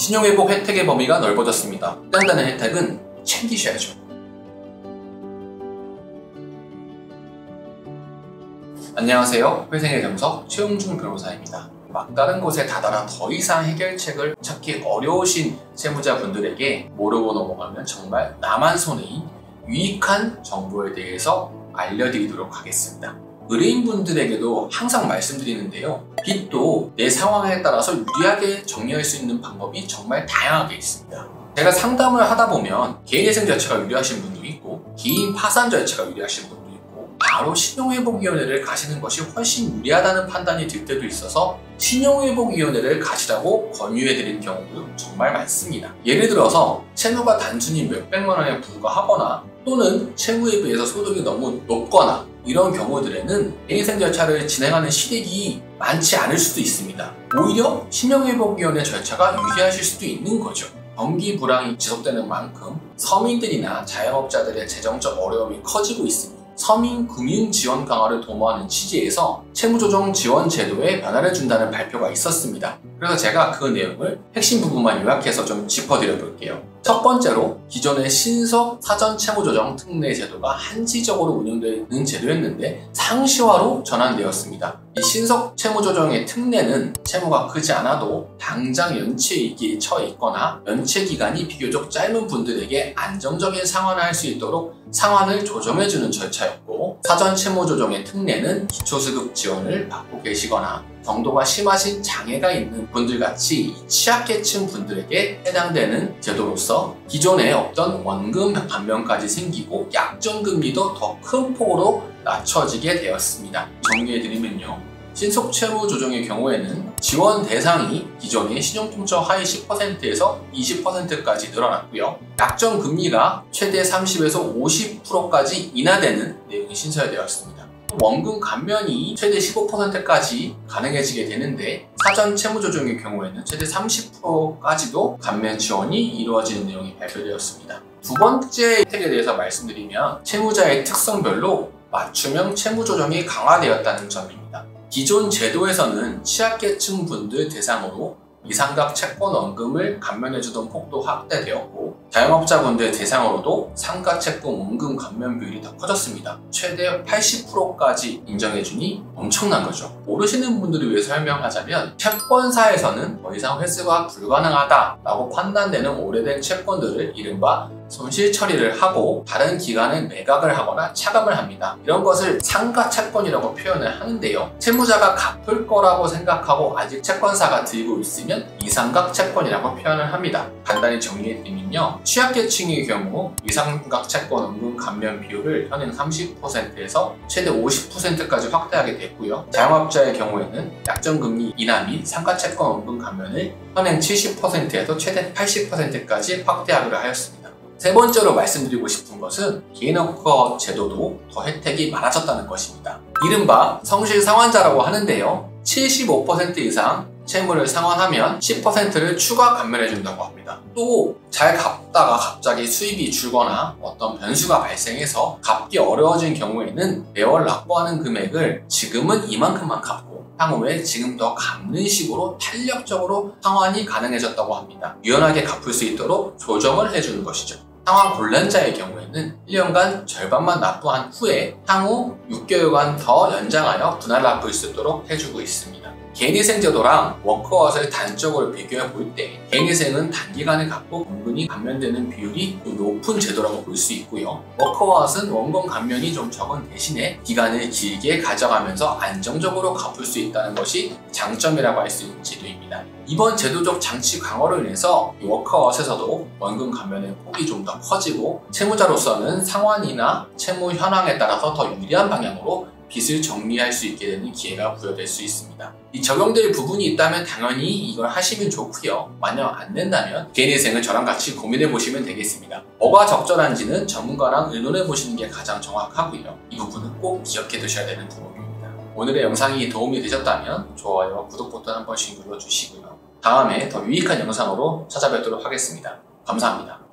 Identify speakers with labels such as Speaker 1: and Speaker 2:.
Speaker 1: 신용회복 혜택의 범위가 넓어졌습니다. 해당되는 혜택은 챙기셔야죠. 안녕하세요. 회생의 정석 최용준 변호사입니다. 막다른 곳에 다다라 더 이상 해결책을 찾기 어려우신 채무자분들에게 모르고 넘어가면 정말 나만 손해인 유익한 정보에 대해서 알려드리도록 하겠습니다. 의뢰인분들에게도 항상 말씀드리는데요. 빚도 내 상황에 따라서 유리하게 정리할 수 있는 방법이 정말 다양하게 있습니다. 제가 상담을 하다 보면 개인회생 절차가 유리하신 분도 있고 개인 파산 절차가 유리하신 분도 있고 바로 신용회복위원회를 가시는 것이 훨씬 유리하다는 판단이 들 때도 있어서 신용회복위원회를 가시라고 권유해드리는 경우도 정말 많습니다. 예를 들어서 채무가 단순히 몇백만 원에 불과하거나 또는 채무에 비해서 소득이 너무 높거나 이런 경우들에는 개인회생 절차를 진행하는 실익이 많지 않을 수도 있습니다. 오히려 신용회복위원회 절차가 유리하실 수도 있는 거죠. 경기 불황이 지속되는 만큼 서민들이나 자영업자들의 재정적 어려움이 커지고 있으니 서민 금융 지원 강화를 도모하는 취지에서 채무조정 지원 제도에 변화를 준다는 발표가 있었습니다. 그래서 제가 그 내용을 핵심 부분만 요약해서 좀 짚어드려 볼게요. 첫 번째로 기존의 신속 사전 채무조정 특례 제도가 한시적으로 운영되는 제도였는데 상시화로 전환되었습니다. 이 신속 채무조정의 특례는 채무가 크지 않아도 당장 연체 위기에 처해 있거나 연체 기간이 비교적 짧은 분들에게 안정적인 상환을 할 수 있도록 상환을 조정해주는 절차였고, 사전 채무조정의 특례는 기초수급 지원을 받고 계시거나 정도가 심하신 장애가 있는 분들같이 취약계층 분들에게 해당되는 제도로서 기존에 없던 원금 감면까지 생기고 약정금리도 더 큰 폭으로 낮춰지게 되었습니다. 정리해드리면요. 신속 채무 조정의 경우에는 지원 대상이 기존의 신용통처 하위 10%에서 20%까지 늘어났고요. 약정 금리가 최대 30에서 50%까지 인하되는 내용이 신설되었습니다. 원금 감면이 최대 15%까지 가능해지게 되는데 사전 채무 조정의 경우에는 최대 30%까지도 감면 지원이 이루어지는 내용이 발표되었습니다. 두 번째 혜택에 대해서 말씀드리면 채무자의 특성별로 맞춤형 채무 조정이 강화되었다는 점입니다. 기존 제도에서는 취약계층 분들 대상으로 미상각 채권 원금을 감면해주던 폭도 확대되었고 자영업자분들 대상으로도 상가 채권 원금 감면 비율이 더 커졌습니다. 최대 80%까지 인정해주니 엄청난 거죠. 모르시는 분들을 위해 설명하자면 채권사에서는 더 이상 회수가 불가능하다라고 판단되는 오래된 채권들을 이른바 손실 처리를 하고 다른 기관에 매각을 하거나 차감을 합니다. 이런 것을 상가 채권이라고 표현을 하는데요. 채무자가 갚을 거라고 생각하고 아직 채권사가 들고 있으면 미상각 채권이라고 표현을 합니다. 간단히 정리해드리면요. 취약계층의 경우 미상각 채권 원금 감면 비율을 현행 30%에서 최대 50%까지 확대하게 됐고요. 자영업자의 경우에는 약정금리 인하 및 상가채권 원금 감면을 현행 70%에서 최대 80%까지 확대하기로 하였습니다. 세 번째로 말씀드리고 싶은 것은 개인워커 제도도 더 혜택이 많아졌다는 것입니다. 이른바 성실 상환자라고 하는데요. 75% 이상 채무를 상환하면 10%를 추가 감면해준다고 합니다. 또 잘 갚다가 갑자기 수입이 줄거나 어떤 변수가 발생해서 갚기 어려워진 경우에는 매월 납부하는 금액을 지금은 이만큼만 갚고 향후에 지금 더 갚는 식으로 탄력적으로 상환이 가능해졌다고 합니다. 유연하게 갚을 수 있도록 조정을 해주는 것이죠. 상환 곤란자의 경우에는 1년간 절반만 납부한 후에 향후 6개월간 더 연장하여 분할 납부할 수 있도록 해주고 있습니다. 개인회생 제도랑 워크아웃을 단적으로 비교해 볼 때 개인회생은 단기간에 갚고 원금이 감면되는 비율이 좀 높은 제도라고 볼 수 있고요. 워크아웃은 원금 감면이 좀 적은 대신에 기간을 길게 가져가면서 안정적으로 갚을 수 있다는 것이 장점이라고 할 수 있는 제도입니다. 이번 제도적 장치 강화로 인해서 워크아웃에서도 원금 감면의 폭이 좀 더 커지고 채무자로서는 상환이나 채무 현황에 따라서 더 유리한 방향으로 빚을 정리할 수 있게 되는 기회가 부여될 수 있습니다. 이 적용될 부분이 있다면 당연히 이걸 하시면 좋고요. 만약 안 된다면 개인회생을 저랑 같이 고민해 보시면 되겠습니다. 뭐가 적절한지는 전문가랑 의논해 보시는 게 가장 정확하고요. 이 부분은 꼭 기억해 두셔야 되는 부분입니다. 오늘의 영상이 도움이 되셨다면 좋아요와 구독 버튼 한 번씩 눌러주시고요. 다음에 더 유익한 영상으로 찾아뵙도록 하겠습니다. 감사합니다.